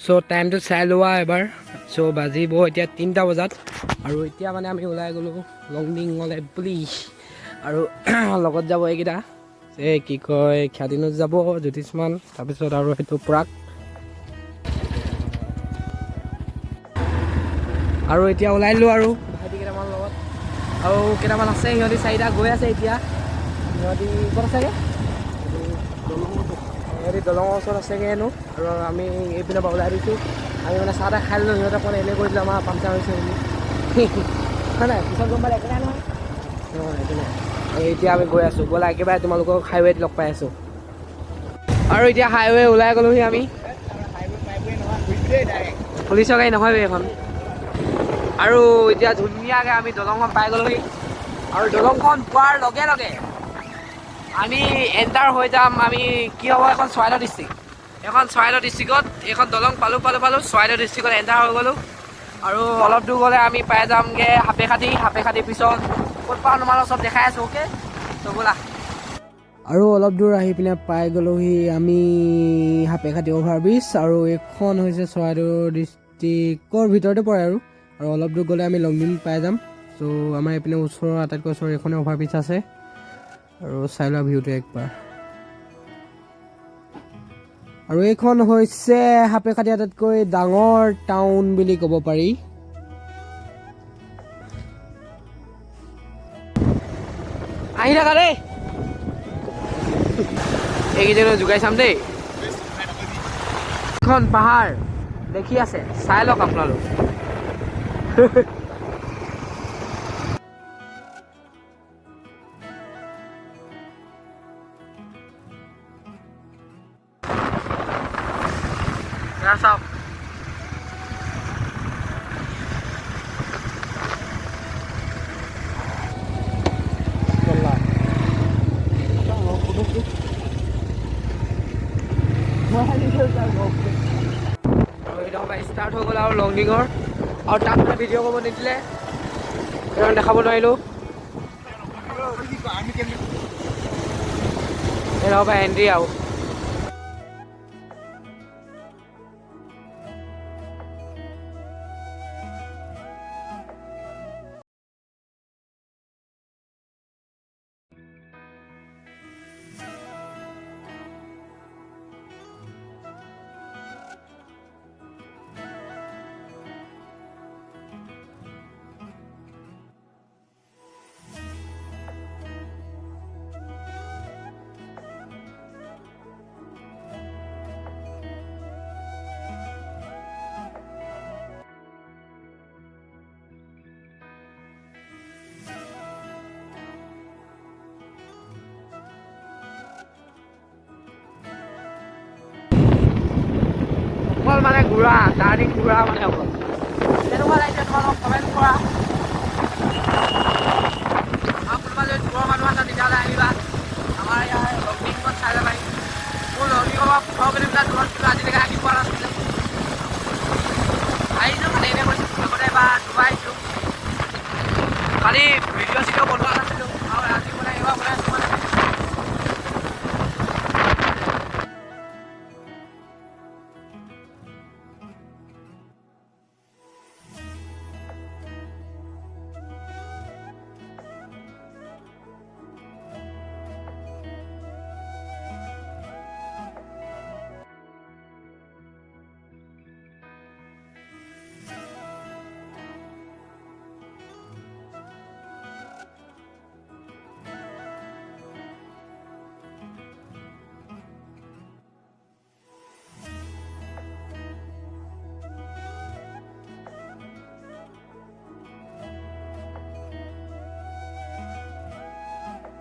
চ' টাইমটো চাই লোৱা এবাৰ। চ' বাজিব এতিয়া 3টা বজাত আৰু এতিয়া মানে আমি ওলাই গ'লোঁ লংডিঙলৈ বুলি। আৰু লগত যাব এইকেইটা এই কি কয় খ্যাতিনুজ যাব, জ্যোতিষমান, তাৰপিছত আৰু সেইটো পৰাগ। আৰু এতিয়া ওলাই দিলোঁ আৰু ভাইটি কেইটামান লগত আৰু কেইটামান আছে, সিহঁতি 4টা গৈ আছে এতিয়া। সিহঁতি ক'ত আছেগৈ? সিহঁতি দলঙৰ ওচৰত আছেগৈ হেনো। আৰু আমি এইপিনৰ পৰা ওলাই দিছোঁ। আমি মানে চাহ তাহ খাই দিলোঁ, সিহঁতে ক'লে এনেই কৰি দিলোঁ আমাৰ পামচাৰ হৈছে বুলি। হয় নাই? পিছত গম পালে একো নাই নহয়। অঁ একো নাই। আৰু এতিয়া আমি গৈ আছোঁ, ব'লা একেবাৰে তোমালোকক হাইৱেত লগ পাই আছোঁ। আৰু এতিয়া হাইৱে ওলাই গ'লোহি আমি। পুলিচৰ গাড়ী নহয় এইখন। আৰু এতিয়া ধুনীয়াকৈ আমি দলংখন পাই গ'লোহি। আৰু দলংখন পোৱাৰ লগে লগে আমি এণ্টাৰ হৈ যাম। আমি কি হ'ব, এখন চৰাইদেউ ডিষ্ট্ৰিক্ট। এখন চৰাইদেউ ডিষ্ট্ৰিক্টত এইখন দলং পালোঁ চৰাইদেউ ডিষ্ট্ৰিক্টত এণ্টাৰ হৈ গ'লোঁ। আৰু অলপ দূৰ গ'লে আমি পাই যামগৈ সাপেখাতিৰ পিছত ক'ত পাওঁ তোমালোকক চব দেখাই আছোঁ। অ'কে, চ' ব'লা। আৰু অলপ দূৰ আহি পিনে পাই গ'লোহি আমি সাপেখাতি অভাৰব্ৰিজ। আৰু এইখন হৈছে চৰাইদেউ ডিষ্ট্ৰিক্টৰ ভিতৰতে পৰে আৰু অলপ দূৰ গ'লে আমি লংডিং পাই যাম। চ' আমাৰ এইপিনে ওচৰৰ আটাইতকৈ ওচৰৰ এইখনে অভাৰব্ৰিজ আছে। আৰু চাই লোৱা ভিউটো একবাৰ। আৰু এইখন হৈছে সাপেখাতি আটাইতকৈ ডাঙৰ টাউন বুলি ক'ব পাৰি। আহি থাকা দেই, এইকেইজনে জোকাই চাম দেই। এখন পাহাৰ দেখি আছে, চাই লওক আপোনালোক। চাওক ষ্টাৰ্ট হৈ গ'ল আৰু লংডিঙৰ। আৰু তাত মানে ভিডিঅ' কৰিব নিদিলে, সেইকাৰণে দেখাব নোৱাৰিলোঁ। এই ৰ'বা এণ্ট্ৰি আৰু অকল মানে ঘূৰা টাৰ্ণিং ঘূৰা মানে অকল কেনেকুৱা লাগিছে তোমালোকক কমেণ্ট কৰা। আৰু কোনোবা যদি দূৰৰ মানুহ আছে তেতিয়াহ'লে আহিবা আমাৰ ইয়াৰ লংডিঙত চাই যাবাহি। মোৰ লংডিঙৰ পৰা 15 কিলোমিটাৰ দূৰত কিন্তু আজিলৈকে আহি পোৱা নাছিলোঁ। আহিছোঁ মানে এনেই কৈছোঁ, আগতে এবাৰ দুবাৰ আহিছোঁ। খালি ভিডিঅ' চিডিঅ' বনোৱা নাছিলোঁ আৰু আজি মানে এইবাৰ বনাইছোঁ মানে।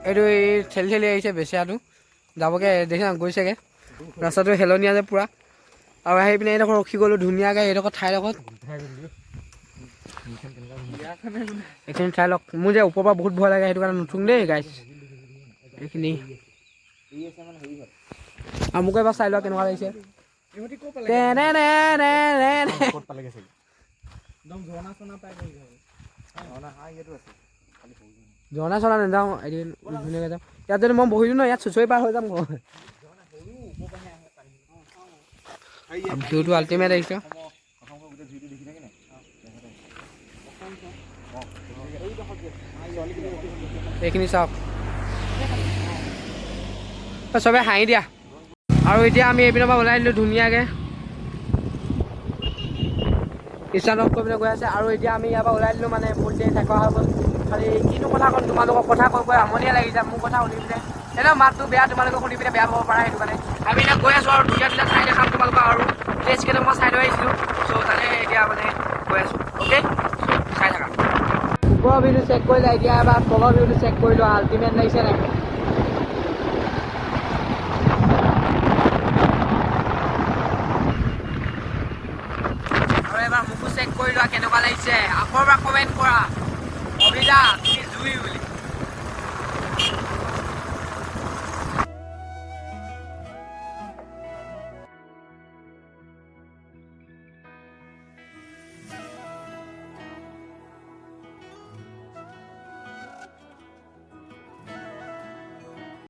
এইটো এই ঠেলি ঠেলি আহিছে বেচেৰাটো, যাবগৈ দেখিছা গৈছেগৈ। ৰাস্তাটো হেলনীয়া যে পূৰা। আৰু আহি পিনে এইডোখৰ ৰখি গ'লোঁ ধুনীয়াকৈ এইডোখৰ ঠাইডোখৰত। এইখিনি ঠাই লওক, মোৰ যে ওপৰৰ পৰা বহুত ভয় লাগে, সেইটো কাৰণে নুঠোঁ দেই গাইছ। এইখিনি আৰু মোকো এবাৰ চাই লোৱা কেনেকুৱা লাগিছে। ঝৰ্ণা চৰ্ণা নাযাওঁ, এদিন ধুনীয়াকৈ যাম। ইয়াত যদি মই বহিলোঁ ন, ইয়াত চুঁচৰি পাৰ হৈ যাম ঘৰ। ভিউটো আল্টিমেট আহিছে এইখিনি চাওক চবে হাঁহি দিয়া আৰু এতিয়া আমি এইপিনৰ পৰা ওলাই দিলোঁ ধুনীয়াকৈ ইষ্টাৰ্ণত কৰিবলৈ গৈ আছে আৰু এতিয়া আমি ইয়াৰ পৰা ওলাই দিলোঁ মানে বহুত দেৰি থকা হৈ গ'ল খালি কিনো কথা ক'ম তোমালোকক কথা কৈ কৈ আমনিয়ে লাগিছে মোৰ কথা শুনি পিনে এনেও মাতটো বেয়া তোমালোকে শুনি পিনে বেয়া পাব পাৰা সেইটো কাৰণে আমি এতিয়া গৈ আছোঁ আৰু ধুনীয়া ধুনীয়া ঠাই দেখাম তোমালোকক আৰু প্লেচ কেইটা মই চাই লৈ আহিছিলোঁ চ' তাতে এতিয়া মানে গৈ আছোঁ অ'কে চাই থাকা ওপৰৰ ভিউটো চেক কৰিলে এতিয়া এবাৰ তলৰ ভিউটো চেক কৰিলোঁ আল্টিমেট লাগিছে নাই আৰু এবাৰ মোকো চেক কৰি লোৱা কেনেকুৱা লাগিছে আকৌ এবাৰ কমেণ্ট কৰা অভিজা তুমি জুই বুলি